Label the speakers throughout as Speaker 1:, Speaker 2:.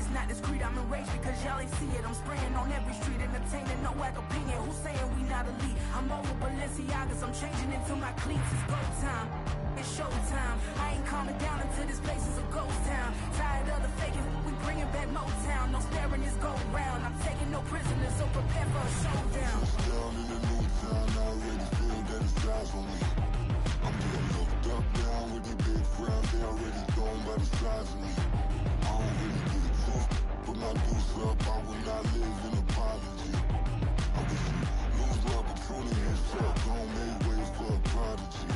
Speaker 1: it's not discreet, I'm enraged because y'all ain't see it. I'm spraying on every street, entertaining, no whack opinion. Who's saying we not elite? I'm over Balenciagas, I'm changing into my cleats. It's go time, it's showtime. I ain't calming down until this place is a ghost town. Tired of the faking, we bringing back Motown. No staring this go round. I'm taking no prisoners, so prepare for a showdown.
Speaker 2: Down in the new town, I already feel that it's eyes on me. I'm getting looked up, down with these big frowns. They already gone by the size of me. I don't really get it tough, but my deuce up, I will not live in apology. I wish you lose the opportunity and suck, don't make way for a prodigy.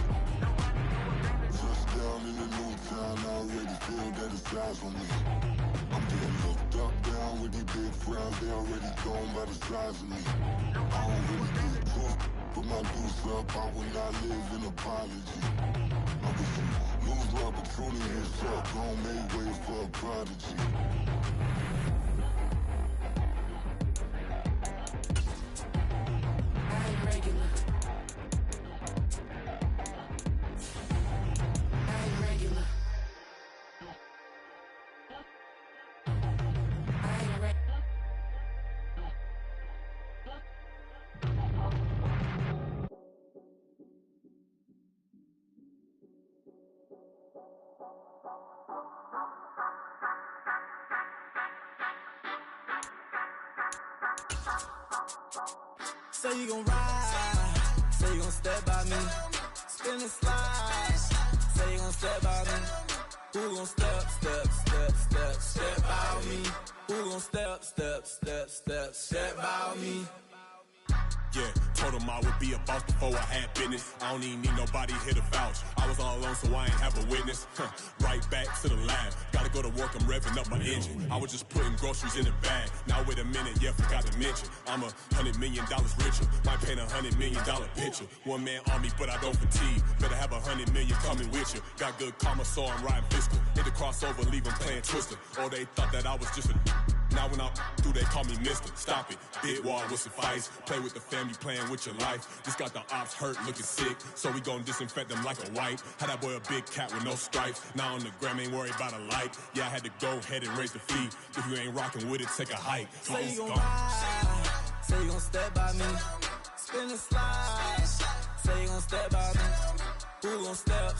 Speaker 2: Touchdown in the new town, I already feel that it's eyes on me. I'm getting looked up, down with these big frowns. They already gone by the size of me. I don't really get it tough, but my deuce up, I will not live in apology. I wish you lose the opportunity and suck, don't make way for a prodigy.
Speaker 3: Say you gon' ride, say you gon' step by me, spin and slide, say you gon' step by me. Who gon' step by me? Who gon' step by me?
Speaker 4: Yeah, told him I would be a boss before I had business. I don't even need nobody here to vouch. I was all alone, so I ain't have a witness. Right back to the lab. Gotta go to work, I'm revving up my engine. I was just putting groceries in the bag. Now wait a minute, yeah, forgot to mention. I'm $100 million richer. Might paint $100 million picture. One man army, but I don't fatigue. Better have 100 million coming with you. Got good karma, so I'm riding fiscal. Hit the crossover, leave them playing Twister. Oh, they thought that I was just a... Now when I do, they call me mister. Stop it. Big wall will suffice. Play with the family, playing with your life. Just got the ops hurt, looking sick. So we gon' disinfect them like a wipe. Had that boy a big cat with no stripes. Now on the gram, ain't worried about a light. Yeah, I had to go ahead and raise the fee. If you ain't rocking with it, take a hike.
Speaker 3: Say you gon' ride, say you gon' step by me, spin and slide, say you gon' step by me. Who gon' step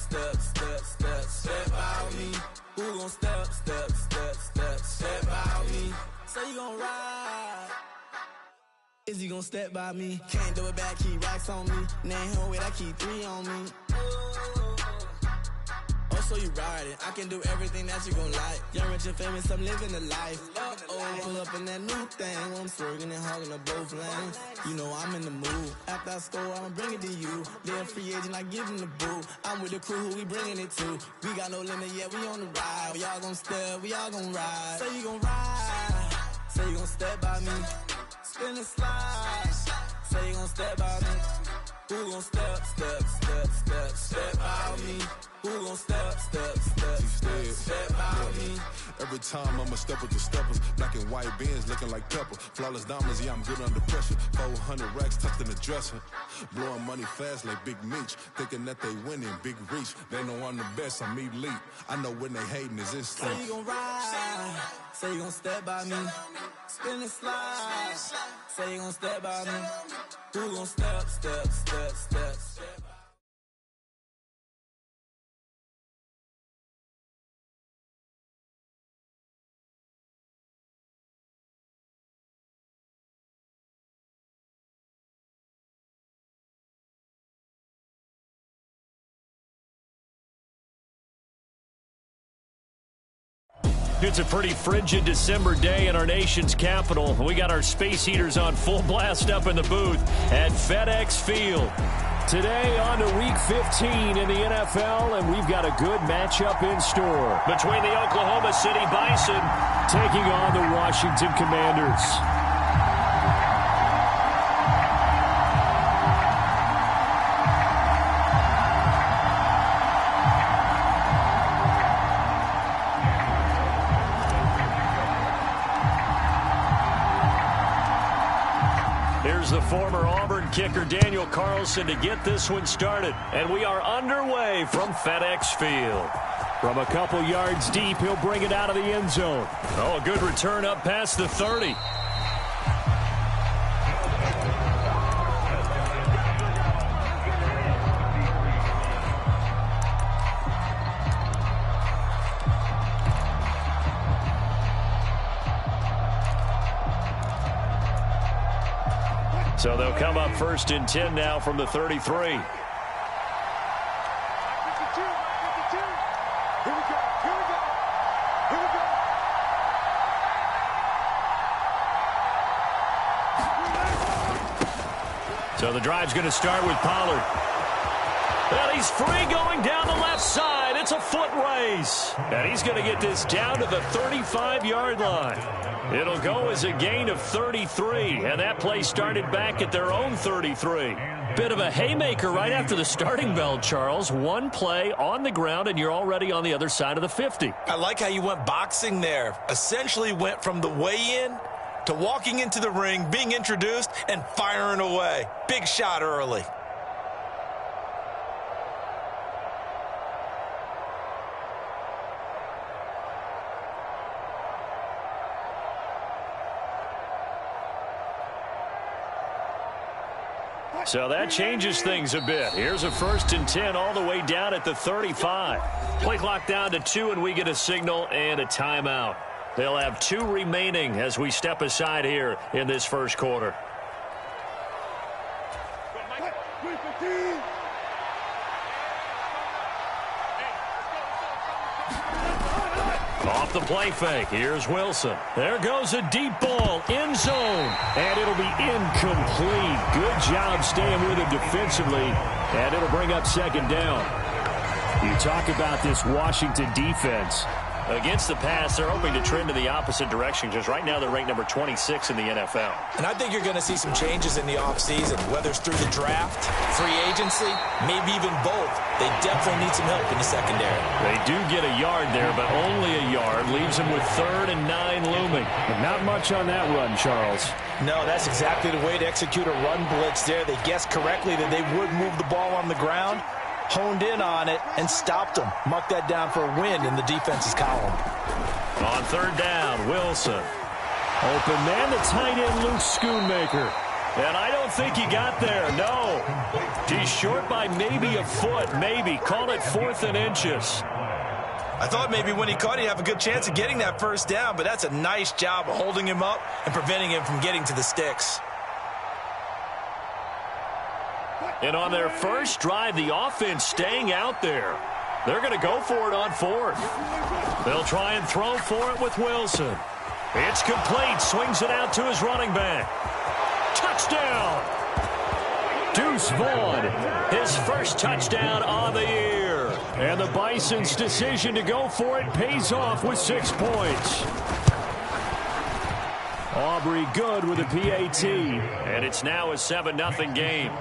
Speaker 3: by me? Who gon' step by me? Say you gon' ride. Is he gon' step by me? Can't do it back, keep racks on me. Name home with, I keep 3 on me. Oh, so you riding. I can do everything that you gon' like. Young, rich, and famous, I'm living the life. Oh, pull up in that new thing. I'm swerving and hogging up both lanes. You know I'm in the mood. After I score, I'ma bring it to you. They're a free agent, I give them the boo. I'm with the crew, who we bringing it to. We got no limit, yeah, we on the ride. We all gon' step, we all gon' ride. Say you gon' ride, say you gon' step by me. Spin and slide, say you gon' step by me. Who gon' step by me? Who gon' step by me?
Speaker 2: Every time I'ma step with the steppers. Black and white Benz looking like pepper. Flawless diamonds, yeah, I'm good under pressure. 400 racks tucked in the dresser. Blowing money fast like Big Meech. Thinking that they winning, big reach. They know I'm the best, I'm elite. I know when they hating is instinct.
Speaker 3: Say you gon' ride, say you gon' step by me. Spin and slide, say you gon' step by me. Who gon' step by me?
Speaker 5: It's a pretty frigid December day in our nation's capital. We got our space heaters on full blast up in the booth at FedEx Field. Today on to Week 15 in the NFL, and we've got a good matchup in store between the Oklahoma City Bison taking on the Washington Commanders. Here's the former Auburn kicker Daniel Carlson to get this one started. And we are underway from FedEx Field. From a couple yards deep, he'll bring it out of the end zone. Oh, a good return up past the 30. So they'll come up 1st and 10 now from the 33. So the drive's going to start with Pollard. And he's free going down the left side. It's a foot race. And he's going to get this down to the 35-yard line. It'll go as a gain of 33. And that play started back at their own 33. Bit of a haymaker right after the starting bell, Charles. One play on the ground, and you're already on the other side of the 50.
Speaker 6: I like how you went boxing there. Essentially went from the weigh-in to walking into the ring, being introduced, and firing away. Big shot early.
Speaker 5: So that changes things a bit. Here's a 1st and 10 all the way down at the 35. Play clock down to 2, and we get a signal and a timeout. They'll have 2 remaining as we step aside here in this first quarter. Off the play fake. Here's Wilson. There goes a deep ball. End zone. And it'll be incomplete. Good job staying with it defensively. And it'll bring up 2nd down. You talk about this Washington defense. Against the pass, they're hoping to trend in the opposite direction because right now they're ranked number 26 in the NFL.
Speaker 6: And I think you're going to see some changes in the offseason, whether it's through the draft, free agency, maybe even both. They definitely need some help in the secondary.
Speaker 5: They do get a yard there, but only a yard. Leaves them with 3rd and 9 looming. But not much on that run, Charles.
Speaker 6: No, that's exactly the way to execute a run blitz there. They guessed correctly that they would move the ball on the ground, honed in on it, and stopped them. Mark that down for a win in the defense's column.
Speaker 5: On 3rd down, Wilson. Open man, the tight end, Luke Schoonmaker. And I don't think he got there, no. He's short by maybe a foot, maybe. Call it 4th and inches.
Speaker 6: I thought maybe when he caught, he'd have a good chance of getting that 1st down, but that's a nice job of holding him up and preventing him from getting to the sticks.
Speaker 5: And on their first drive, the offense staying out there. They're going to go for it on 4th. They'll try and throw for it with Wilson. It's complete. Swings it out to his running back. Touchdown! Deuce Vaughn, his first touchdown on the year. And the Bisons' decision to go for it pays off with 6 points. Aubrey good with a PAT. And it's now a 7-0 game.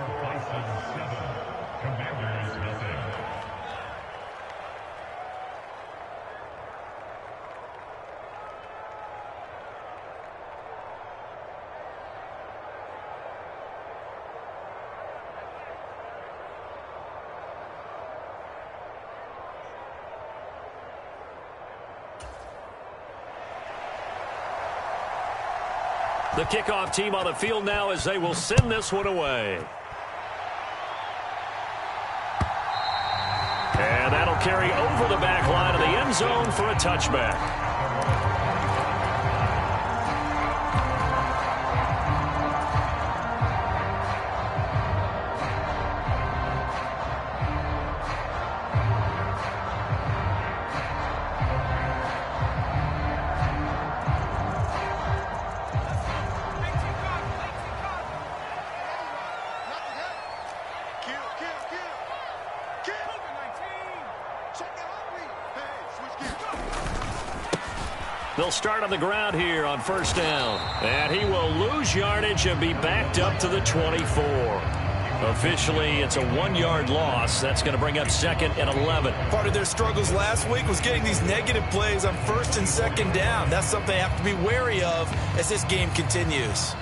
Speaker 5: The kickoff team on the field now as they will send this one away. And that'll carry over the back line of the end zone for a touchback. They'll start on the ground here on 1st down. And he will lose yardage and be backed up to the 24. Officially, it's a 1-yard loss. That's going to bring up 2nd and 11.
Speaker 6: Part of their struggles last week was getting these negative plays on 1st and 2nd down. That's something they have to be wary of as this game continues.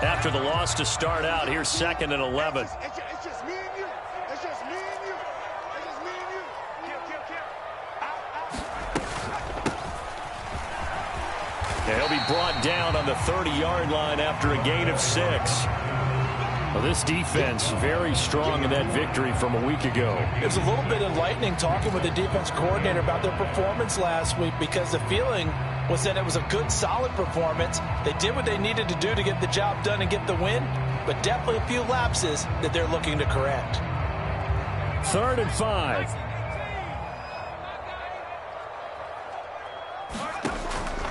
Speaker 5: after the loss to start out. Here's 2nd and 11.
Speaker 7: It's just me and you. It's just me and you. It's just me and you. Kill.
Speaker 5: Yeah, he'll be brought down on the 30-yard line after a gain of 6. Well, this defense very strong in that victory from a week ago.
Speaker 6: It was a little bit enlightening talking with the defense coordinator about their performance last week, because the feeling was that it was a good, solid performance. They did what they needed to do to get the job done and get the win, but definitely a few lapses that they're looking to correct.
Speaker 5: 3rd and 5.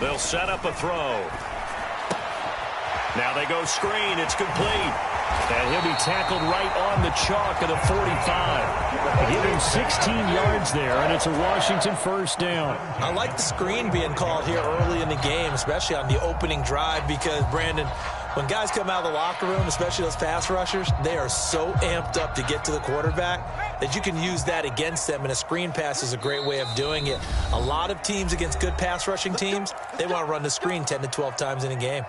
Speaker 5: They'll set up a throw. Now they go screen. It's complete. And he'll be tackled right on the chalk of the 45. Give him 16 yards there, and it's a Washington 1st down.
Speaker 6: I like the screen being called here early in the game, especially on the opening drive, because, Brandon, when guys come out of the locker room, especially those pass rushers, they are so amped up to get to the quarterback that you can use that against them, and a screen pass is a great way of doing it. A lot of teams against good pass rushing teams, they want to run the screen 10 to 12 times in a game.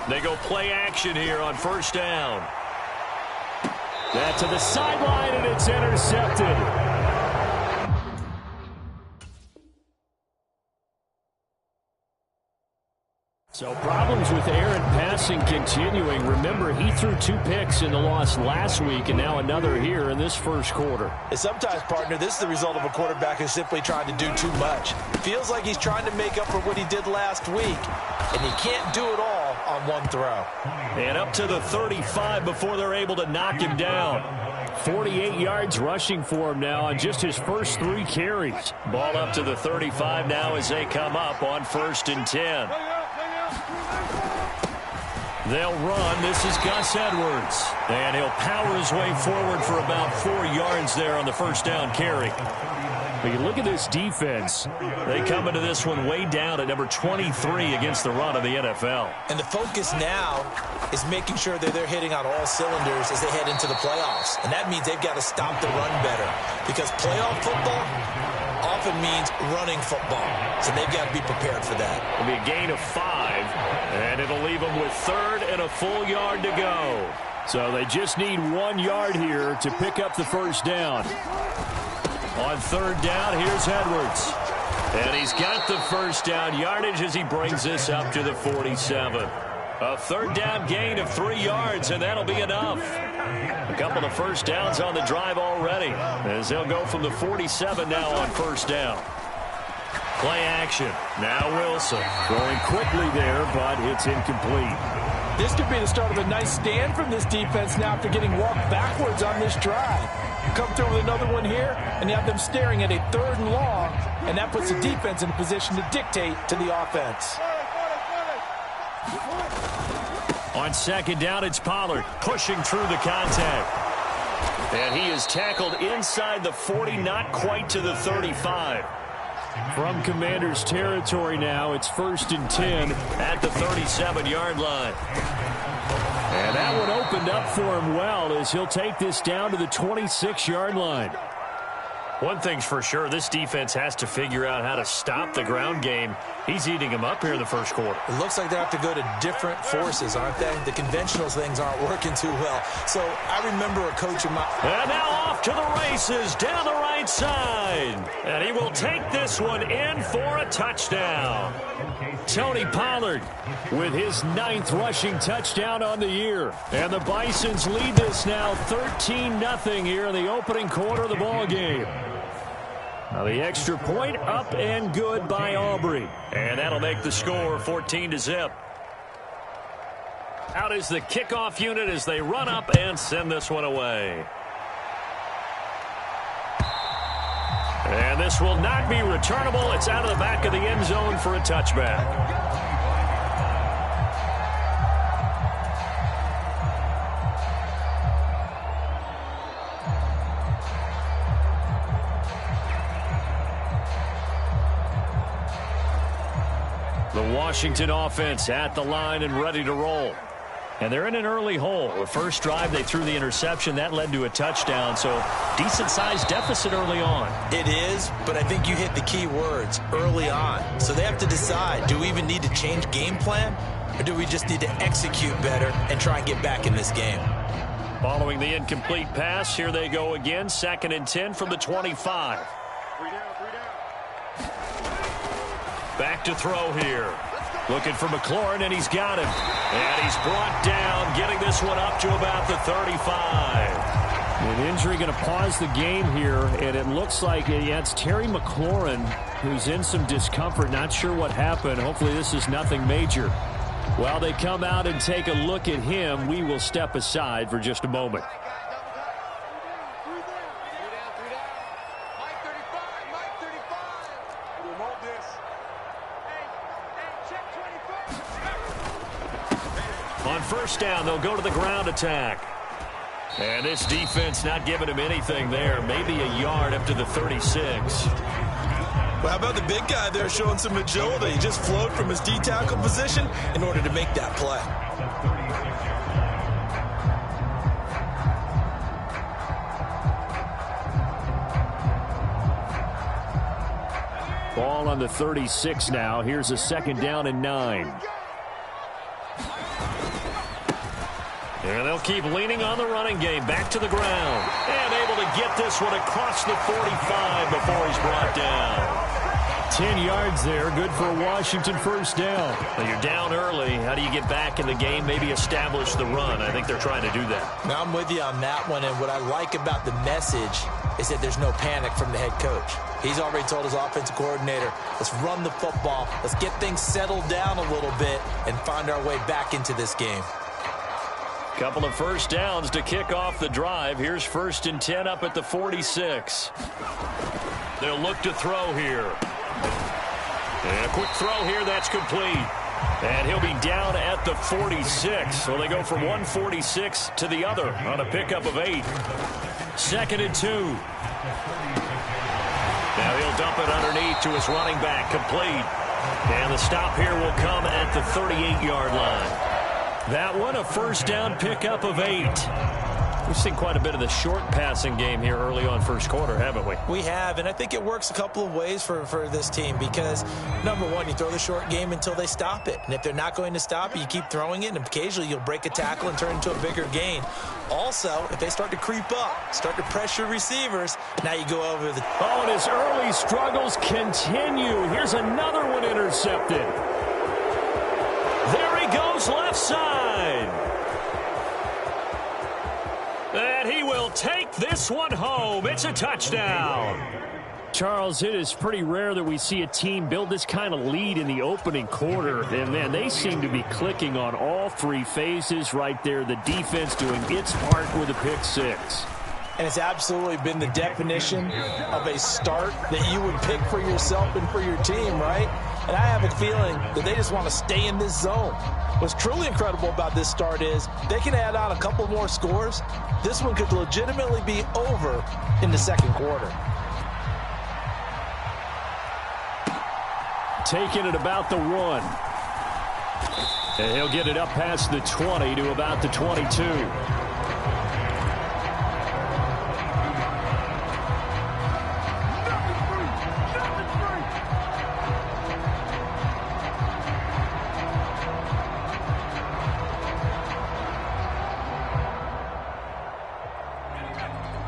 Speaker 5: They go play action here on 1st down. That to the sideline, and it's intercepted. So problems with Aaron passing continuing. Remember, he threw 2 picks in the loss last week, and now another here in this 1st quarter.
Speaker 6: And sometimes, partner, this is the result of a quarterback who's simply trying to do too much. Feels like he's trying to make up for what he did last week, and he can't do it all on one throw.
Speaker 5: And up to the 35 before they're able to knock him down. 48 yards rushing for him now on just his first 3 carries. Ball up to the 35 now as they come up on 1st and 10. They'll run. This is Gus Edwards. And he'll power his way forward for about 4 yards there on the 1st down carry. But you look at this defense. They come into this one way down at number 23 against the run of the NFL.
Speaker 6: And the focus now is making sure that they're hitting on all cylinders as they head into the playoffs. And that means they've got to stop the run better, because playoff football often means running football. So they've got to be prepared for that.
Speaker 5: It'll be a gain of 5, and it'll leave them with 3rd and a full yard to go. So they just need 1 yard here to pick up the 1st down. On 3rd down, here's Edwards. And he's got the 1st down yardage as he brings this up to the 47. A 3rd down gain of 3 yards, and that'll be enough. A couple of 1st downs on the drive already, as they'll go from the 47 now on 1st down. Play action. Now Wilson. Going quickly there, but it's incomplete.
Speaker 6: This could be the start of a nice stand from this defense now after getting walked backwards on this drive. Come through with another one here, and you have them staring at a 3rd and long, and that puts the defense in a position to dictate to the offense.
Speaker 5: On 2nd down, it's Pollard pushing through the contact. And he is tackled inside the 40, not quite to the 35. From Commander's territory now, it's 1st and 10 at the 37-yard line. And that one opened up for him well as he'll take this down to the 26-yard line. One thing's for sure, this defense has to figure out how to stop the ground game. He's eating them up here in the first quarter.
Speaker 6: It looks like they have to go to different forces, aren't they? The conventional things aren't working too well. So I remember a coach of mine.
Speaker 5: And now off to the races down the right side. And he will take this one in for a touchdown. Tony Pollard with his 9th rushing touchdown on the year. And the Bisons lead this now 13-0 here in the opening quarter of the ball game. Now the extra point up and good by Aubrey. And that'll make the score 14-0. Out is the kickoff unit as they run up and send this one away. And this will not be returnable. It's out of the back of the end zone for a touchback. The Washington offense at the line and ready to roll. And they're in an early hole. The first drive, they threw the interception. That led to a touchdown. So decent-sized deficit early on.
Speaker 6: It is, but I think you hit the key words, early on. So they have to decide, do we even need to change game plan? Or do we just need to execute better and try and get back in this game?
Speaker 5: Following the incomplete pass, here they go again. 2nd and 10 from the 25. Back to throw here. Looking for McLaurin, and he's got him. And he's brought down, getting this one up to about the 35. An injury going to pause the game here, and it looks like it's Terry McLaurin who's in some discomfort. Not sure what happened. Hopefully this is nothing major. While they come out and take a look at him, we will step aside for just a moment. On first down, they'll go to the ground attack. And this defense not giving him anything there. Maybe a yard up to the 36.
Speaker 6: Well, how about the big guy there showing some agility? He just flowed from his D-tackle position in order to make that play.
Speaker 5: Ball on the 36 now. Here's a 2nd down and 9. And they'll keep leaning on the running game. Back to the ground. And able to get this one across the 45 before he's brought down. 10 yards there. Good for a Washington first down. Well, you're down early. How do you get back in the game? Maybe establish the run. I think they're trying to do that.
Speaker 6: Now, I'm with you on that one. And what I like about the message is that there's no panic from the head coach. He's already told his offensive coordinator, let's run the football. Let's get things settled down a little bit and find our way back into this game.
Speaker 5: Couple of first downs to kick off the drive. Here's 1st and 10 up at the 46. They'll look to throw here. And a quick throw here, that's complete. And he'll be down at the 46. So they go from 146 to the other on a pickup of 8. 2nd and 2. Now he'll dump it underneath to his running back, complete. And the stop here will come at the 38-yard line. That one, a first down pickup of 8. We've seen quite a bit of the short passing game here early on first quarter, haven't we?
Speaker 6: We have, and I think it works a couple of ways for this team because, number one, you throw the short game until they stop it. And if they're not going to stop it, you keep throwing it, and occasionally you'll break a tackle and turn into a bigger gain. Also, if they start to creep up, start to pressure receivers, now you go over the...
Speaker 5: Oh, and his early struggles continue. Here's another one intercepted. There he goes, left side. And he will take this one home. It's a touchdown. Charles, it is pretty rare that we see a team build this kind of lead in the opening quarter. And, man, they seem to be clicking on all 3 phases right there. The defense doing its part with a pick 6.
Speaker 6: And it's absolutely been the definition of a start that you would pick for yourself and for your team, right? And I have a feeling that they just want to stay in this zone. What's truly incredible about this start is they can add on a couple more scores. This one could legitimately be over in the second quarter.
Speaker 5: Taking it about the 1. And he'll get it up past the 20 to about the 22.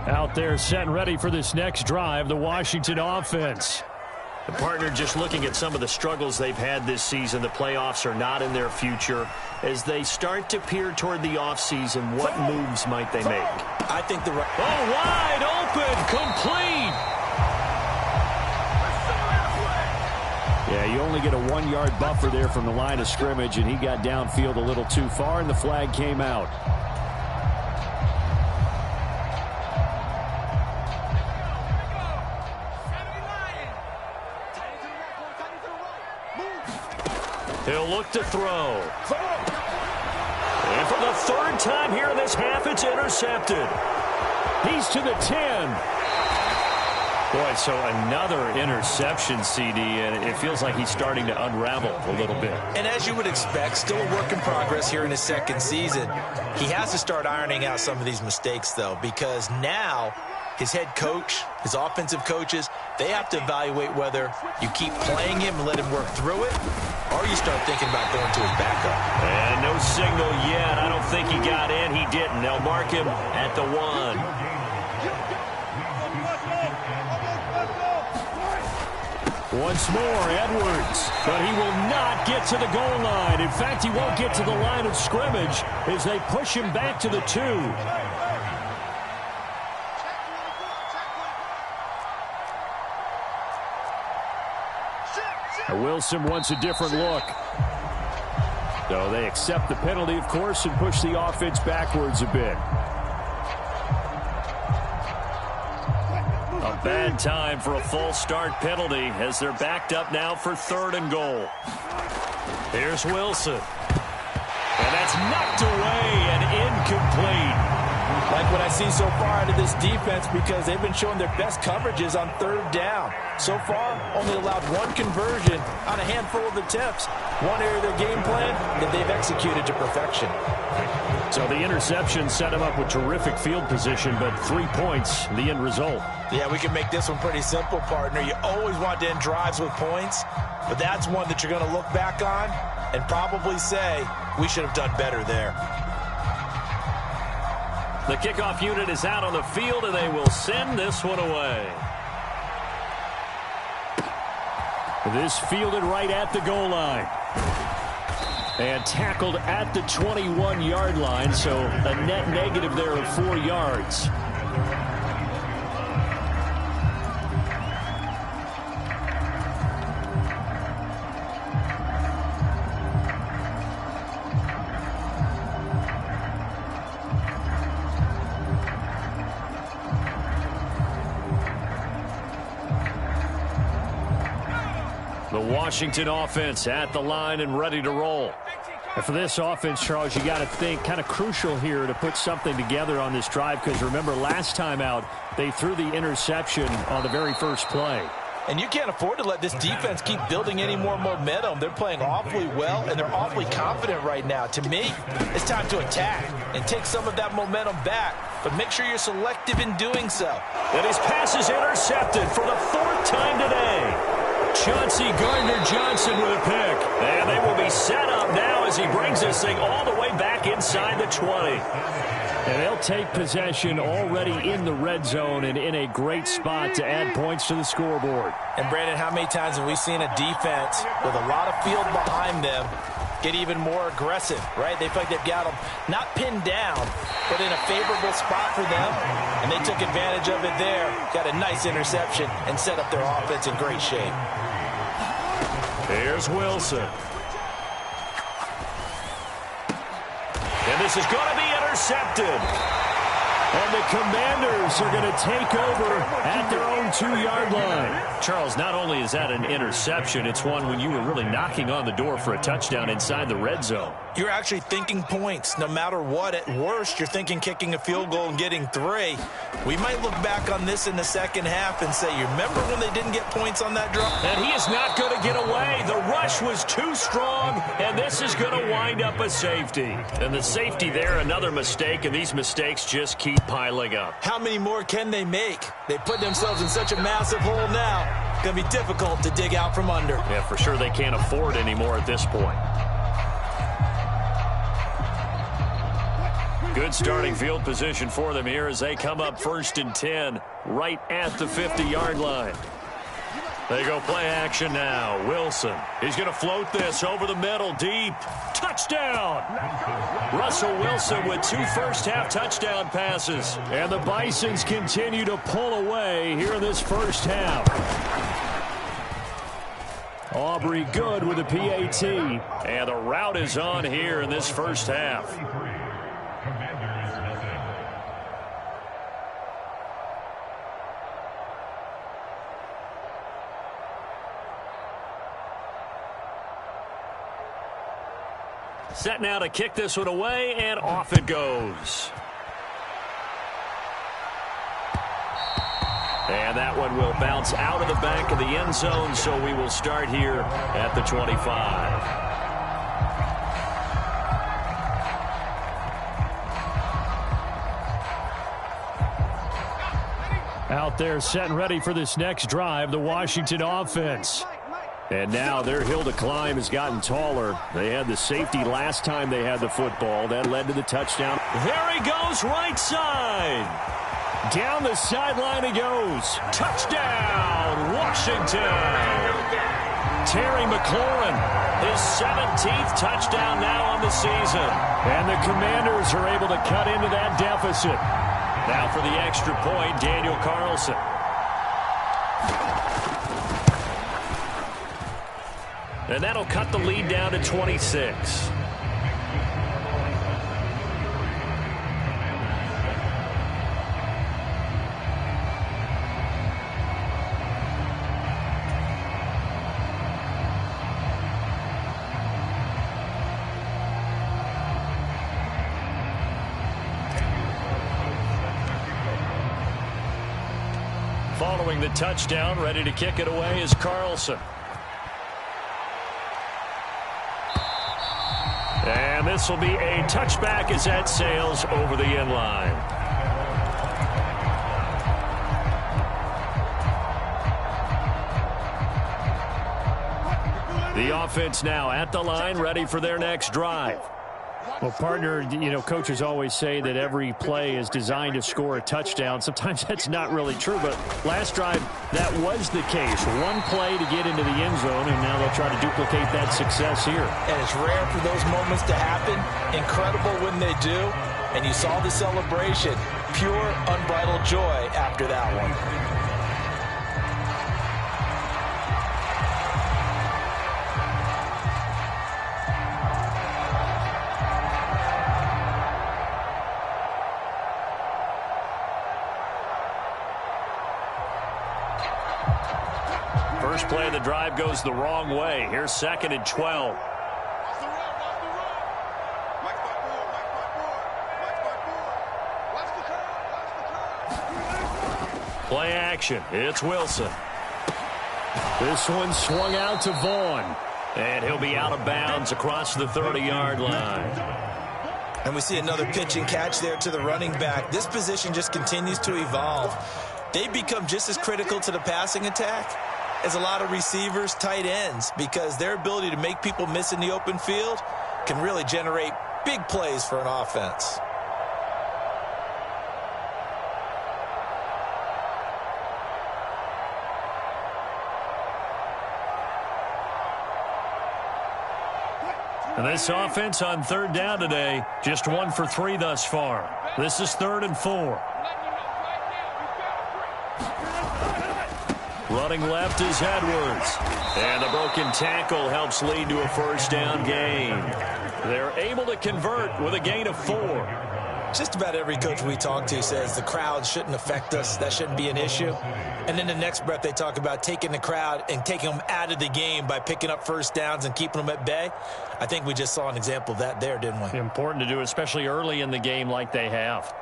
Speaker 5: Out there set and ready for this next drive, the Washington offense.
Speaker 8: The partner just looking at some of the struggles they've had this season. The playoffs are not in their future. As they start to peer toward the offseason, what moves might they make?
Speaker 6: I think the right...
Speaker 5: Oh, wide open, complete. Yeah, you only get a 1-yard buffer there from the line of scrimmage, and he got downfield a little too far, and the flag came out.
Speaker 8: He'll look to throw. And for the third time here in this half, it's intercepted.
Speaker 5: He's to the 10. Boy, so another interception, CD, and it feels like he's starting to unravel a little bit.
Speaker 6: And as you would expect, still a work in progress here in his second season. He has to start ironing out some of these mistakes, though, because now his head coach, his offensive coaches, they have to evaluate whether you keep playing him and let him work through it, or you start thinking about going to his backup.
Speaker 8: And no signal yet. I don't think he got in. He didn't. They'll mark him at the 1.
Speaker 5: Once more, Edwards, but he will not get to the goal line. In fact, he won't get to the line of scrimmage as they push him back to the 2. Wilson wants a different look. So they accept the penalty, of course, and push the offense backwards a bit.
Speaker 8: A bad time for a false start penalty as they're backed up now for 3rd and goal. Here's Wilson. And that's knocked away and incomplete.
Speaker 6: Like what I see so far out of this defense, because they've been showing their best coverages on 3rd down. So far, only allowed 1 conversion on a handful of attempts. One area of their game plan that they've executed to perfection.
Speaker 5: So the interception set him up with terrific field position, but 3 points, the end result.
Speaker 6: Yeah, we can make this one pretty simple, partner. You always want to end drives with points, but that's one that you're going to look back on and probably say, we should have done better there.
Speaker 8: The kickoff unit is out on the field, and they will send this one away.
Speaker 5: This fielded right at the goal line. And tackled at the 21-yard line, so a net negative there of 4 yards. The Washington offense at the line and ready to roll. And for this offense, Charles, you got to think kind of crucial here to put something together on this drive, because remember last time out they threw the interception on the very first play.
Speaker 6: And you can't afford to let this defense keep building any more momentum. They're playing awfully well, and they're awfully confident right now. To me, it's time to attack and take some of that momentum back, but make sure you're selective in doing so.
Speaker 8: And his pass is intercepted for the 4th time today.
Speaker 5: Chauncey Gardner-Johnson with a pick.
Speaker 8: And they will be set up now as he brings this thing all the way back inside the 20.
Speaker 5: And they'll take possession already in the red zone and in a great spot to add points to the scoreboard.
Speaker 6: And, Brandon, how many times have we seen a defense with a lot of field behind them get even more aggressive, right? They feel like they've got them not pinned down, but in a favorable spot for them, and they took advantage of it there, got a nice interception, and set up their offense in great shape.
Speaker 8: Here's Wilson. And this is going to be intercepted.
Speaker 5: And the Commanders are going to take over at their own 2-yard line.
Speaker 8: Charles, not only is that an interception, it's one when you were really knocking on the door for a touchdown inside the red zone.
Speaker 6: You're actually thinking points. No matter what, at worst, you're thinking kicking a field goal and getting 3. We might look back on this in the second half and say, you remember when they didn't get points on that drive?
Speaker 8: And he is not going to get away. The rush was too strong, and this is going to wind up a safety. And the safety there, another mistake, and these mistakes just keep piling up.
Speaker 6: How many more can they make? They put themselves in such a massive hole now. It's going to be difficult to dig out from under.
Speaker 8: Yeah, for sure they can't afford anymore at this point. Good starting field position for them here as they come up 1st and 10 right at the 50-yard line. They go play action now. Wilson. He's going to float this over the middle, deep. Touchdown! Russell Wilson with 2 first-half touchdown passes. And the Bisons continue to pull away here in this first half. Aubrey good with a PAT. And the route is on here in this first half. Set now to kick this one away, and off it goes. And that one will bounce out of the back of the end zone, so we will start here at the 25. Out there set and ready for this next drive, the Washington offense. And now their hill to climb has gotten taller. They had the safety last time they had the football. That led to the touchdown. There he goes, right side. Down the sideline he goes. Touchdown, Washington. Terry McLaurin, his 17th touchdown now on the season. And the Commanders are able to cut into that deficit. Now for the extra point, Daniel Carlson. And that'll cut the lead down to 26. Following the touchdown, ready to kick it away is Carlson. And this will be a touchback as that sails over the end line. The offense now at the line, ready for their next drive. Well, partner, you know, coaches always say that every play is designed to score a touchdown. Sometimes that's not really true, but last drive, that was the case. One play to get into the end zone, and now they'll try to duplicate that success here.
Speaker 6: And it's rare for those moments to happen. Incredible when they do. And you saw the celebration. Pure, unbridled joy after that one.
Speaker 8: First play of the drive goes the wrong way. Here's 2nd and 12. Play action. It's Wilson. This one swung out to Vaughn. And he'll be out of bounds across the 30-yard line.
Speaker 6: And we see another pitch and catch there to the running back. This position just continues to evolve. They become just as critical to the passing attack as a lot of receivers, tight ends, because their ability to make people miss in the open field can really generate big plays for an offense.
Speaker 8: And this offense on 3rd down today, just 1 for 3 thus far. This is 3rd and 4. Running left is Edwards. And the broken tackle helps lead to a first down gain. They're able to convert with a gain of 4.
Speaker 6: Just about every coach we talk to says the crowd shouldn't affect us. That shouldn't be an issue. And then the next breath they talk about taking the crowd and taking them out of the game by picking up first downs and keeping them at bay. I think we just saw an example of that there, didn't we?
Speaker 8: Important to do, especially early in the game like they have.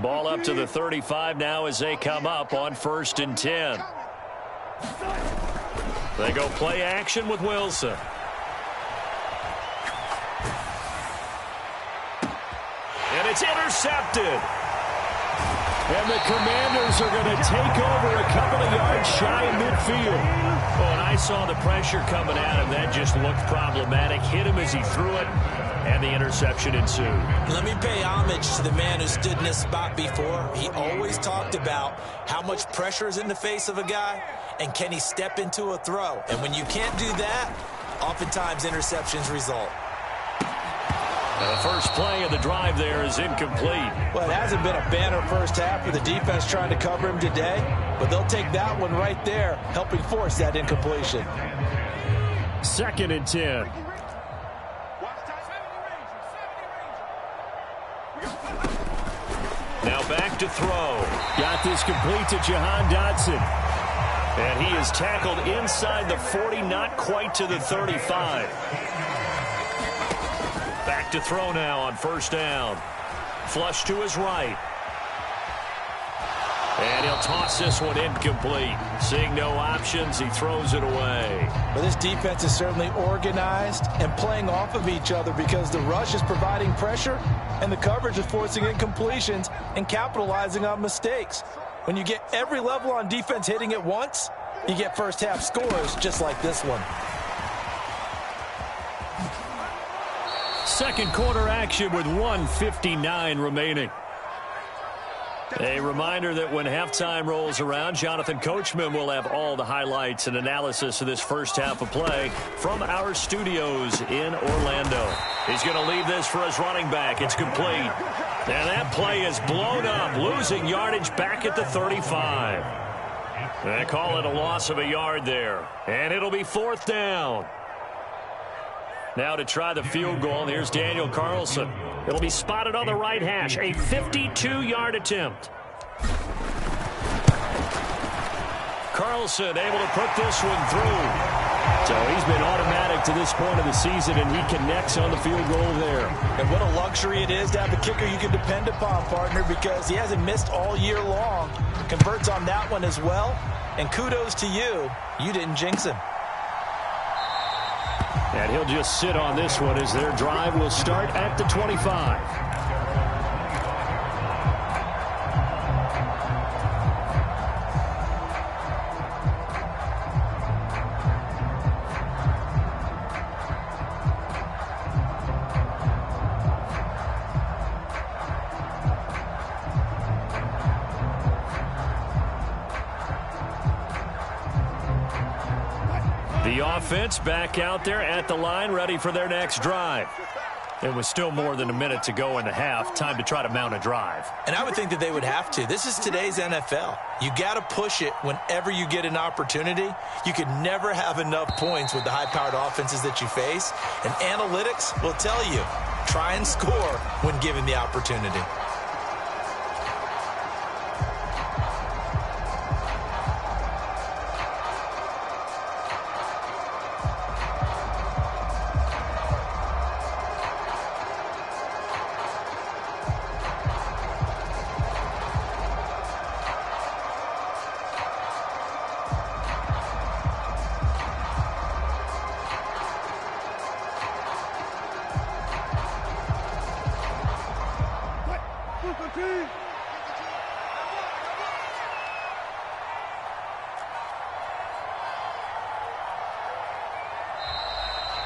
Speaker 8: Ball up to the 35 now as they come up on 1st and 10. They go play action with Wilson. And it's intercepted. And the Commanders are going to take over a couple of yards shy of midfield. Oh, and I saw the pressure coming at him. That just looked problematic. Hit him as he threw it, and the interception ensued.
Speaker 6: Let me pay homage to the man who stood in this spot before. He always talked about how much pressure is in the face of a guy, and can he step into a throw. And when you can't do that, oftentimes interceptions result.
Speaker 8: The first play of the drive there is incomplete.
Speaker 6: Well, it hasn't been a banner first half for the defense trying to cover him today, but they'll take that one right there, helping force that incompletion.
Speaker 8: 2nd and 10. Now back to throw. Got this complete to Jahan Dotson. And he is tackled inside the 40, not quite to the 35. Back to throw now on 1st down. Flush to his right. And he'll toss this one incomplete. Seeing no options, he throws it away.
Speaker 6: But this defense is certainly organized and playing off of each other because the rush is providing pressure and the coverage is forcing incompletions and capitalizing on mistakes. When you get every level on defense hitting at once, you get first half scores just like this one.
Speaker 8: Second quarter action with 1:59 remaining. A reminder that when halftime rolls around, Jonathan Coachman will have all the highlights and analysis of this first half of play from our studios in Orlando. He's going to leave this for his running back. It's complete. And that play is blown up, losing yardage back at the 35. They call it a loss of a yard there. And it'll be 4th down. Now to try the field goal, here's Daniel Carlson. It'll be spotted on the right hash, a 52-yard attempt. Carlson able to put this one through. So he's been automatic to this point of the season, and he connects on the field goal there.
Speaker 6: And what a luxury it is to have a kicker you can depend upon, partner, because he hasn't missed all year long. Converts on that one as well. And kudos to you. You didn't jinx him.
Speaker 8: And he'll just sit on this one as their drive will start at the 25. The offense back out there at the line, ready for their next drive. It was still more than a minute to go in the half. Time to try to mount a drive.
Speaker 6: And I would think that they would have to. This is today's NFL. You got to push it whenever you get an opportunity. You could never have enough points with the high-powered offenses that you face. And analytics will tell you, try and score when given the opportunity.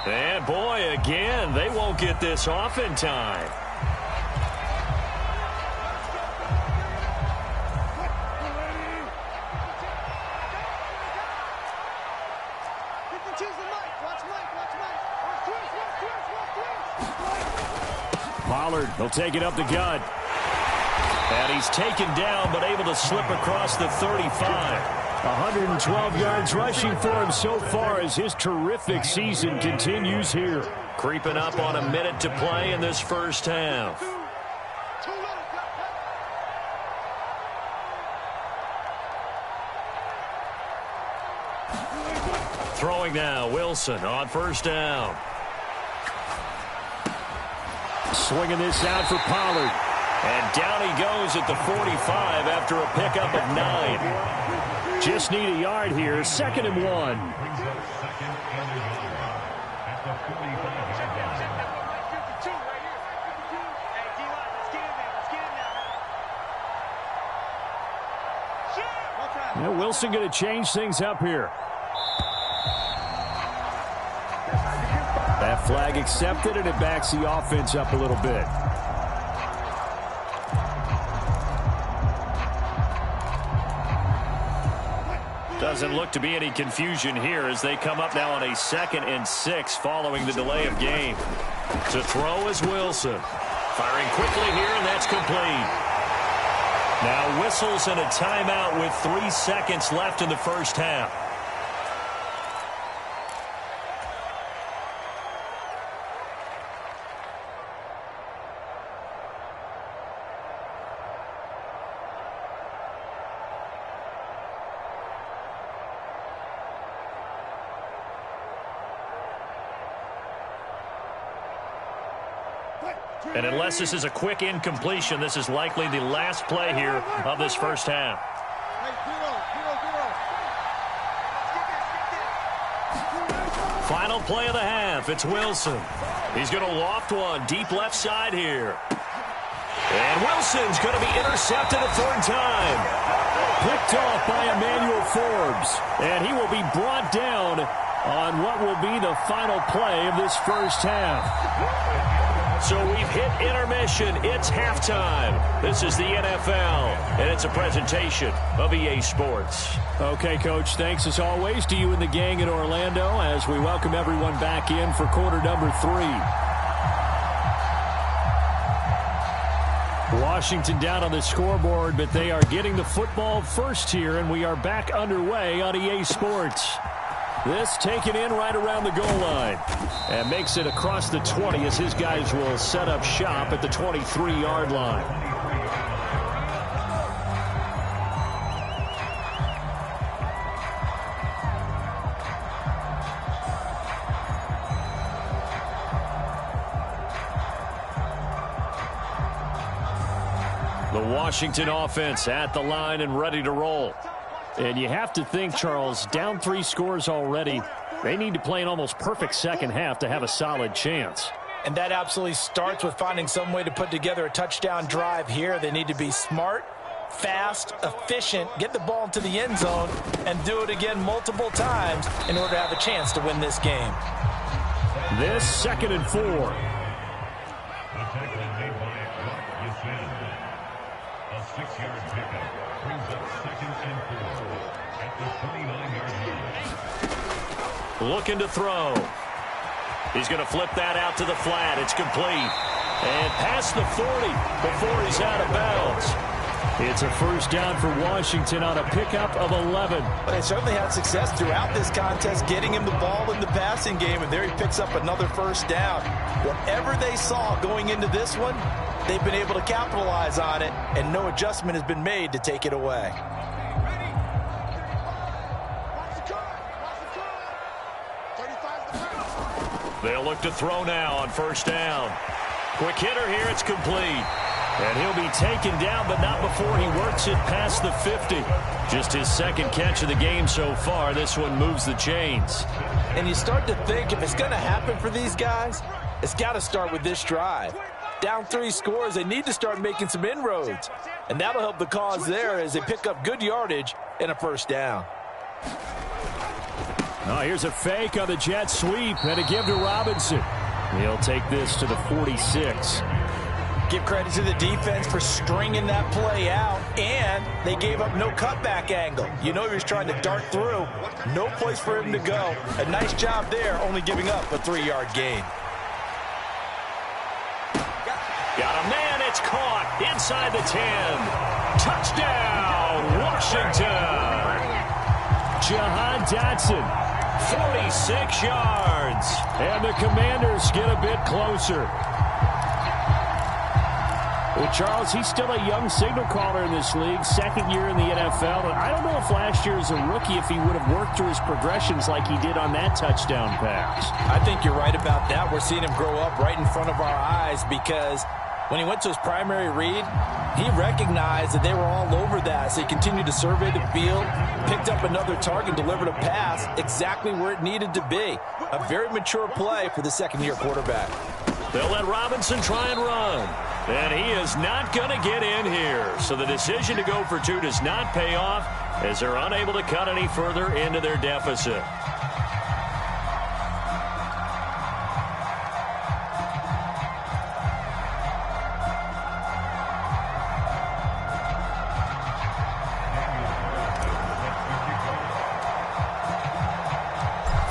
Speaker 8: And boy, again, they won't get this off in time. Pollard, they'll take it up the gut. And he's taken down, but able to slip across the 35. 112 yards rushing for him so far as his terrific season continues here. Creeping up on a minute to play in this first half. Throwing now, Wilson on 1st down. Swinging this out for Pollard. And down he goes at the 45 after a pickup of 9. Just need a yard here, 2nd and 1.
Speaker 5: Yeah, Wilson going to change things up here. That flag accepted, and it backs the offense up a little bit. Doesn't look to be any confusion here as they come up now on a 2nd and 6 following the delay of game. To throw is Wilson. Firing quickly here, and that's complete. Now whistles and a timeout with 3 seconds left in the first half. And unless this is a quick incompletion, this is likely the last play here of this first half. Final play of the half. It's Wilson. He's going to loft one deep left side here. And Wilson's going to be intercepted a 3rd time. Picked off by Emmanuel Forbes. And he will be brought down on what will be the final play of this first half. So we've hit intermission. It's halftime. This is the NFL, and it's a presentation of EA Sports. Okay, Coach, thanks as always to you and the gang in Orlando as we welcome everyone back in for quarter number 3. Washington down on the scoreboard, but they are getting the football first here, and we are back underway on EA Sports. This taken in right around the goal line and makes it across the 20 as his guys will set up shop at the 23-yard line. The Washington offense at the line and ready to roll. And you have to think, Charles, down 3 scores already. They need to play an almost perfect second half to have a solid chance.
Speaker 6: And that absolutely starts with finding some way to put together a touchdown drive here. They need to be smart, fast, efficient, get the ball into the end zone, and do it again multiple times in order to have a chance to win this game.
Speaker 5: This 2nd and 4.
Speaker 9: A 6-yard pickup brings up 2nd and 4 at the 29-yard line.
Speaker 5: Looking to throw. He's going to flip that out to the flat. It's complete. And past the 40 before he's out of bounds. It's a first down for Washington on a pickup of 11.
Speaker 6: They certainly had success throughout this contest, getting him the ball in the passing game, and there he picks up another first down. Whatever they saw going into this one, they've been able to capitalize on it, and no adjustment has been made to take it away.
Speaker 5: They'll look to throw now on first down. Quick hitter here, it's complete. And he'll be taken down, but not before he works it past the 50. Just his 2nd catch of the game so far. This one moves the chains.
Speaker 6: And you start to think if it's going to happen for these guys, it's got to start with this drive. Down 3 scores, they need to start making some inroads. And that'll help the cause there as they pick up good yardage and a first down.
Speaker 5: Oh, here's a fake on the jet sweep and a give to Robinson. He'll take this to the 46.
Speaker 6: Give credit to the defense for stringing that play out, and they gave up no cutback angle. You know he was trying to dart through. No place for him to go. A nice job there, only giving up a 3-yard gain.
Speaker 5: Got a man, it's caught inside the 10. Touchdown, Washington. Jahan Dotson, 46 yards. And the Commanders get a bit closer. Well, Charles, he's still a young signal caller in this league, 2nd year in the NFL. And I don't know if last year as a rookie, if he would have worked through his progressions like he did on that touchdown pass.
Speaker 6: I think you're right about that. We're seeing him grow up right in front of our eyes because when he went to his primary read, he recognized that they were all over that. So he continued to survey the field, picked up another target, delivered a pass exactly where it needed to be. A very mature play for the 2nd-year quarterback.
Speaker 5: They'll let Robinson try and run.
Speaker 8: And he is not going to get in here. So the decision to go for 2 does not pay off as they're unable to cut any further into their deficit.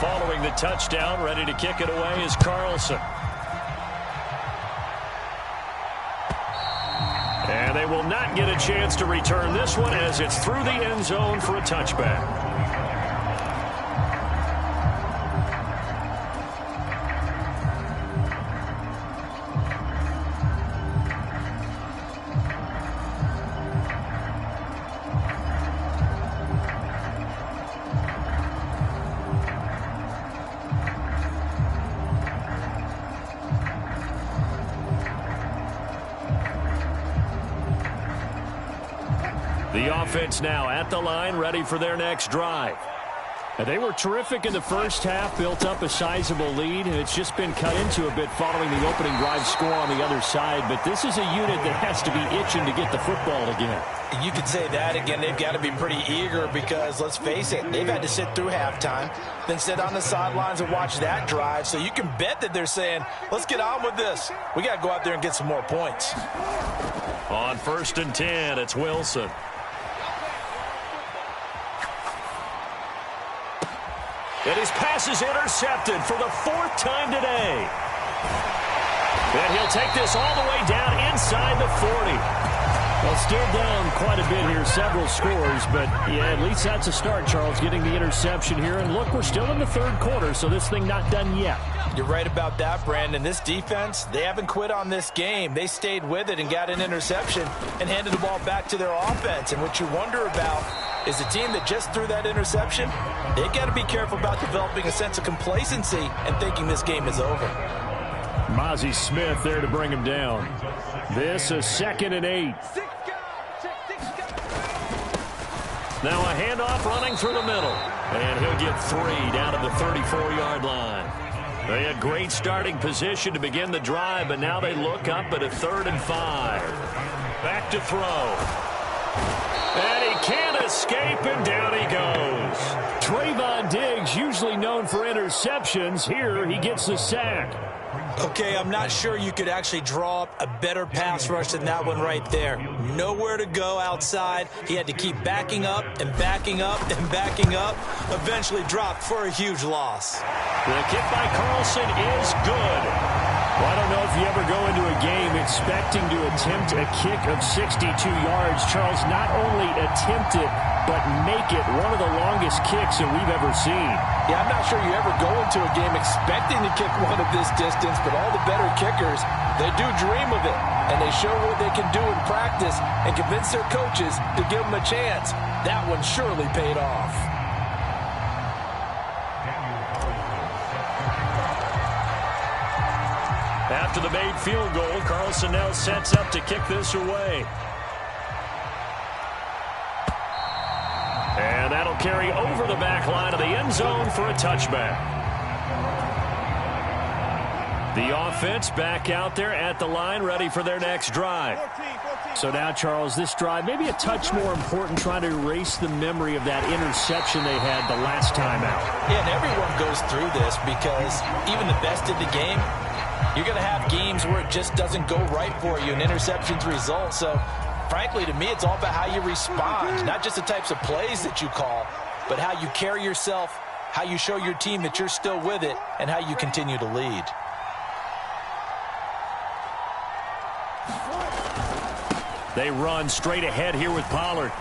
Speaker 8: Following the touchdown, ready to kick it away is Carlson. And they will not get a chance to return this one as it's through the end zone for a touchback. The offense now at the line, ready for their next drive. They were terrific in the first half, built up a sizable lead, and it's just been cut into a bit following the opening drive score on the other side. But this is a unit that has to be itching to get the football again.
Speaker 6: You could say that again. They've got to be pretty eager because, let's face it, they've had to sit through halftime, then sit on the sidelines and watch that drive. So you can bet that they're saying, let's get on with this. We got to go out there and get some more points.
Speaker 8: On 1st and 10, it's Wilson. And his pass is intercepted for the 4th time today. And he'll take this all the way down inside the 40. Well, still down quite a bit here, several scores, but yeah, at least that's a start, Charles, getting the interception here. And look, we're still in the 3rd quarter, so this thing not done yet.
Speaker 6: You're right about that, Brandon. This defense, they haven't quit on this game. They stayed with it and got an interception and handed the ball back to their offense. And what you wonder about is the team that just threw that interception, they've got to be careful about developing a sense of complacency and thinking this game is over.
Speaker 8: Mozzie Smith there to bring him down. This is 2nd and 8. Now a handoff running through the middle. And he'll get 3 down to the 34-yard line. They had great starting position to begin the drive, but now they look up at a 3rd and 5. Back to throw. And he can't escape, and down he goes. Trayvon Diggs, usually known for interceptions. Here he gets the sack.
Speaker 6: Okay, I'm not sure you could actually draw up a better pass rush than that one right there. Nowhere to go outside. He had to keep backing up and backing up and backing up. Eventually dropped for a huge loss.
Speaker 8: The kick by Carlson is good. Well, I don't know if you ever go into a game expecting to attempt a kick of 62 yards. Charles, not only attempt it, but make it one of the longest kicks that we've ever seen.
Speaker 6: Yeah, I'm not sure you ever go into a game expecting to kick one of this distance, but all the better kickers, they do dream of it, and they show what they can do in practice and convince their coaches to give them a chance. That one surely paid off.
Speaker 8: After the made field goal, Carlson now sets up to kick this away. And that'll carry over the back line of the end zone for a touchback. The offense back out there at the line, ready for their next drive. So now, Charles, this drive maybe a touch more important, trying to erase the memory of that interception they had the last time out.
Speaker 6: Yeah, and everyone goes through this because even the best in the game, you're going to have games where it just doesn't go right for you and interceptions result. So, frankly, to me, it's all about how you respond, not just the types of plays that you call, but how you carry yourself, how you show your team that you're still with it, and how you continue to lead.
Speaker 8: They run straight ahead here with Pollard.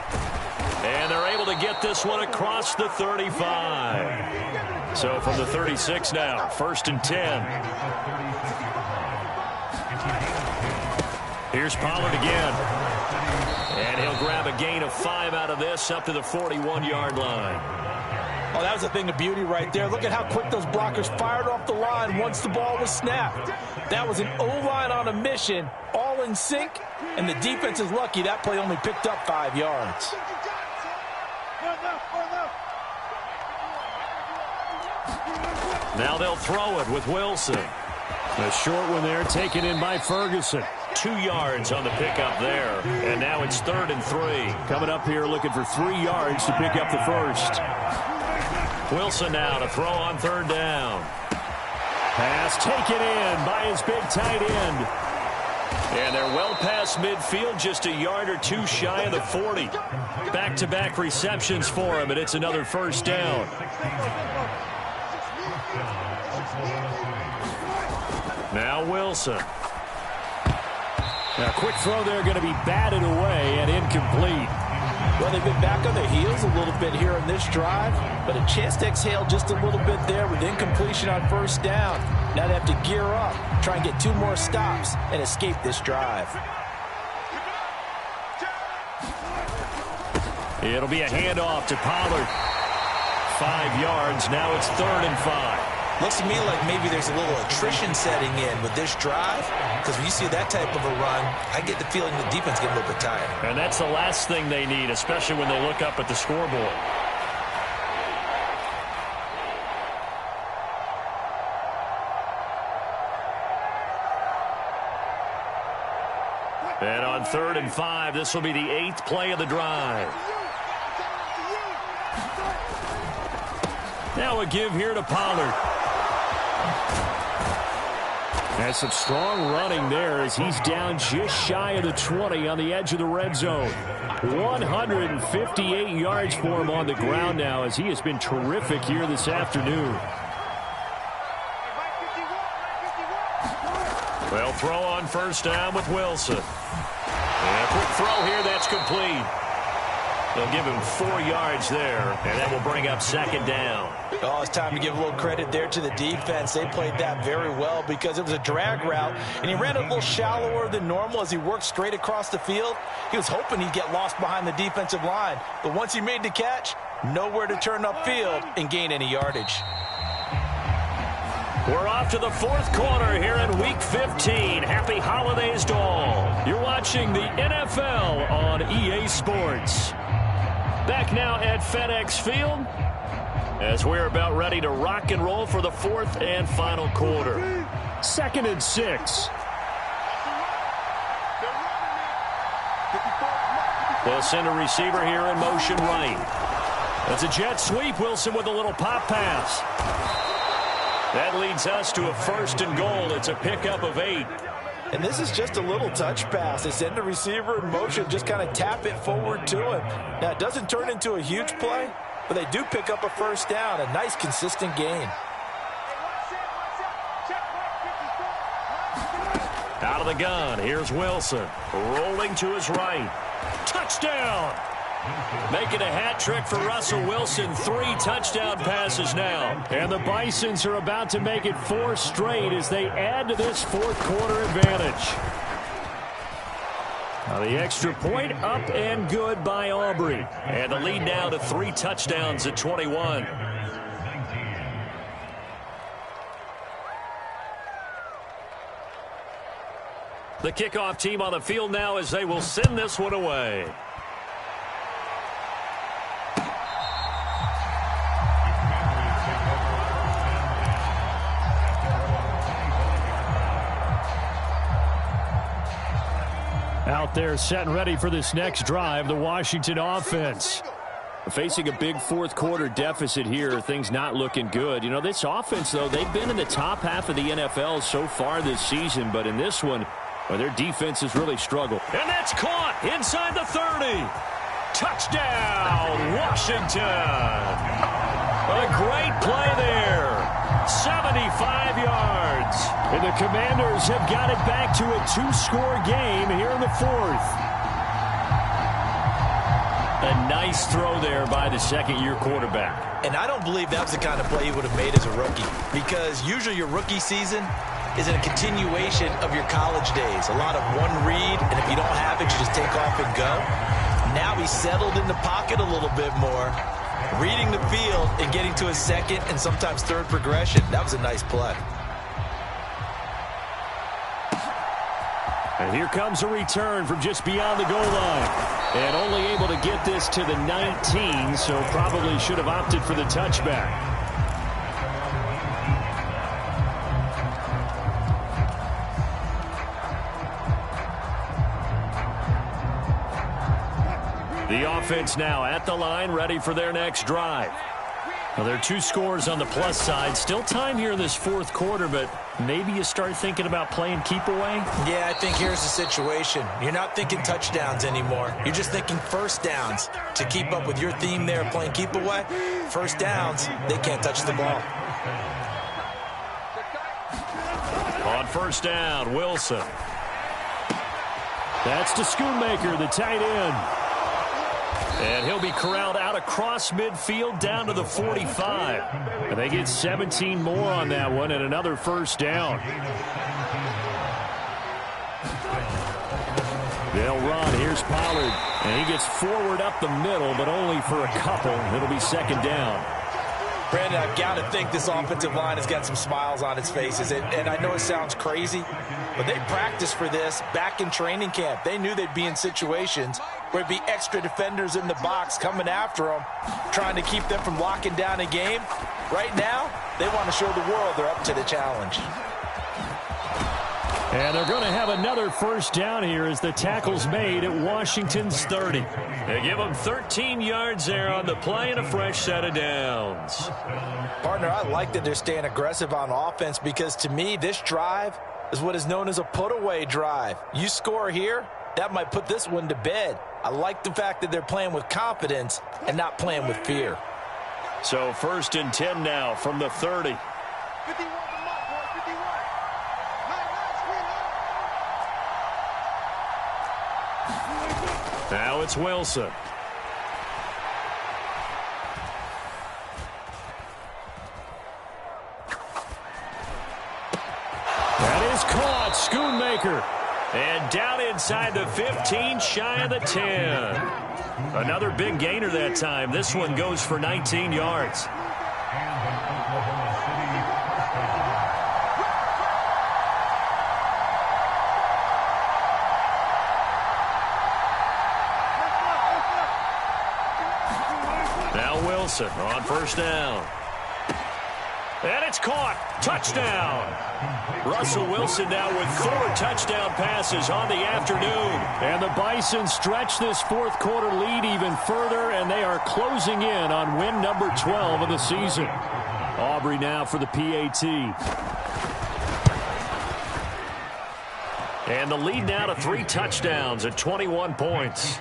Speaker 8: And they're able to get this one across the 35. So from the 36 now, 1st and 10. Here's Pollard again. And he'll grab a gain of 5 out of this up to the 41-yard line.
Speaker 6: Oh, that was a thing of beauty right there. Look at how quick those blockers fired off the line once the ball was snapped. That was an O-line on a mission, all in sync, and the defense is lucky that play only picked up 5 yards.
Speaker 8: Now they'll throw it with Wilson. A short one there taken in by Ferguson. 2 yards on the pickup there. And now it's 3rd and 3.
Speaker 5: Coming up here looking for 3 yards to pick up the first.
Speaker 8: Wilson now to throw on 3rd down.
Speaker 5: Pass taken in by his big tight end.
Speaker 8: And they're well past midfield, just a yard or 2 shy of the 40. Back-to-back receptions for him, and it's another first down. Now Wilson.
Speaker 5: Now, quick throw there, going to be batted away and incomplete.
Speaker 6: Well, they've been back on their heels a little bit here on this drive, but a chance to exhale just a little bit there with incompletion on 1st down. Now they have to gear up, try and get 2 more stops, and escape this drive.
Speaker 8: It'll be a handoff to Pollard. 5 yards. Now it's 3rd and 5.
Speaker 6: Looks to me like maybe there's a little attrition setting in with this drive, because when you see that type of a run, I get the feeling the defense get a little bit tired.
Speaker 8: And that's the last thing they need, especially when they look up at the scoreboard. And on 3rd and 5, this will be the 8th play of the drive. Now a give here to Pollard.
Speaker 5: Has some strong running there as he's down just shy of the 20 on the edge of the red zone. 158 yards for him on the ground now as he has been terrific here this afternoon.
Speaker 8: Well, throw on 1st down with Wilson. And a quick throw here, that's complete. They'll give him 4 yards there, and that will bring up 2nd down.
Speaker 6: Oh, it's time to give a little credit there to the defense. They played that very well because it was a drag route, and he ran a little shallower than normal as he worked straight across the field. He was hoping he'd get lost behind the defensive line, but once he made the catch, nowhere to turn upfield and gain any yardage.
Speaker 8: We're off to the 4th quarter here in Week 15. Happy holidays to all. You're watching the NFL on EA Sports. Back now at FedEx Field as we're about ready to rock and roll for the 4th and final quarter.
Speaker 5: 2nd and 6.
Speaker 8: They'll send a receiver here in motion right. It's a jet sweep. Wilson with a little pop pass. That leads us to a 1st and goal. It's a pickup of 8.
Speaker 6: And this is just a little touch pass. They send the receiver in motion, just kind of tap it forward to him. Now, it doesn't turn into a huge play, but they do pick up a 1st down, a nice, consistent gain.
Speaker 8: Out of the gun, here's Wilson. Rolling to his right. Touchdown! Making a hat trick for Russell Wilson. 3 touchdown passes now.
Speaker 5: And the Bisons are about to make it 4 straight as they add to this 4th quarter advantage.
Speaker 8: Now the extra point up and good by Aubrey. And the lead now to 3 touchdowns at 21. The kickoff team on the field now as they will send this one away.
Speaker 5: Out there set and ready for this next drive, the Washington offense. Facing a big 4th quarter deficit here, things not looking good. You know, this offense, though, they've been in the top half of the NFL so far this season, but in this one, well, their defense has really struggled.
Speaker 8: And that's caught inside the 30. Touchdown, Washington. A great play there. 75 yards.
Speaker 5: And the Commanders have got it back to a 2-score game here in the 4th.
Speaker 8: A nice throw there by the 2nd-year quarterback.
Speaker 6: And I don't believe that was the kind of play he would have made as a rookie, because usually your rookie season is a continuation of your college days. A lot of one read, and if you don't have it, you just take off and go. Now he's settled in the pocket a little bit more, reading the field and getting to his 2nd and sometimes 3rd progression. That was a nice play.
Speaker 5: And here comes a return from just beyond the goal line. And only able to get this to the 19, so probably should have opted for the touchback.
Speaker 8: The offense now at the line, ready for their next drive. Well, there are 2 scores on the plus side. Still time here in this fourth quarter, but maybe you start thinking about playing keep away?
Speaker 6: Yeah, I think here's the situation. You're not thinking touchdowns anymore. You're just thinking first downs. To keep up with your theme there, playing keep away, first downs, they can't touch the ball.
Speaker 8: On first down, Wilson. That's to Schoonmaker, the tight end. And he'll be corralled out across midfield down to the 45. And they get 17 more on that one and another first down. They'll run. Here's Pollard. And he gets forward up the middle, but only for a couple. It'll be second down.
Speaker 6: Brandon, I've got to think this offensive line has got some smiles on its faces. And I know it sounds crazy, but they practiced for this back in training camp. They knew they'd be in situations where it'd be extra defenders in the box coming after them, trying to keep them from locking down a game. Right now, they want to show the world they're up to the challenge.
Speaker 8: And they're going to have another first down here as the tackle's made at Washington's 30. They give them 13 yards there on the play and a fresh set of downs.
Speaker 6: Partner, I like that they're staying aggressive on offense because to me, this drive is what is known as a put-away drive. You score here, that might put this one to bed. I like the fact that they're playing with confidence and not playing with fear.
Speaker 8: So first and 10 now from the 30.
Speaker 7: 51 to Mott, boy, 51.
Speaker 8: Now it's Wilson. That is caught. Schoonmaker. And down inside the 15, shy of the 10. Another big gainer that time. This one goes for 19 yards. Now Wilson on first down. And it's caught. Touchdown. Russell Wilson now with 4 touchdown passes on the afternoon. And the Bisons stretch this fourth quarter lead even further, and they are closing in on win number 12 of the season. Aubrey now for the PAT. And the lead now to 3 touchdowns at 21 points.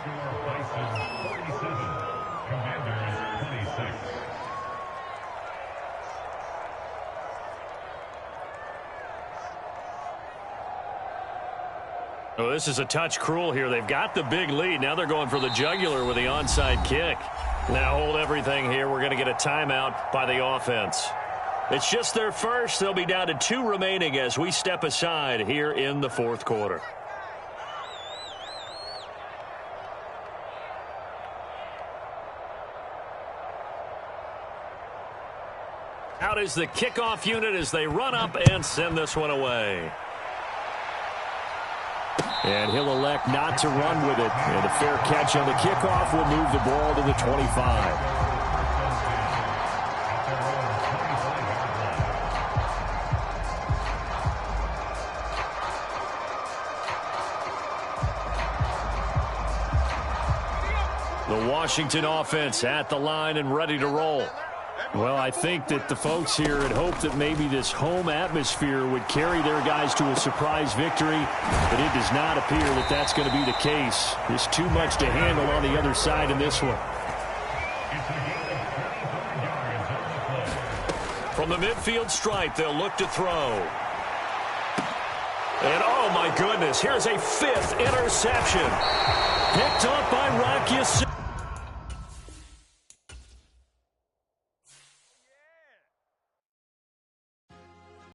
Speaker 8: Oh, this is a touch cruel here. They've got the big lead. Now they're going for the jugular with the onside kick. Now hold everything here. We're going to get a timeout by the offense. It's just their first. They'll be down to 2 remaining as we step aside here in the fourth quarter. Out is the kickoff unit as they run up and send this one away. And he'll elect not to run with it. And a fair catch on the kickoff will move the ball to the 25. The Washington offense at the line and ready to roll. Well, I think that the folks here had hoped that maybe this home atmosphere would carry their guys to a surprise victory, but it does not appear that that's going to be the case. There's too much to handle on the other side in this one. From the midfield stripe, they'll look to throw. And, oh, my goodness, here's a 5th interception. Picked up by Rock Ya-Sin.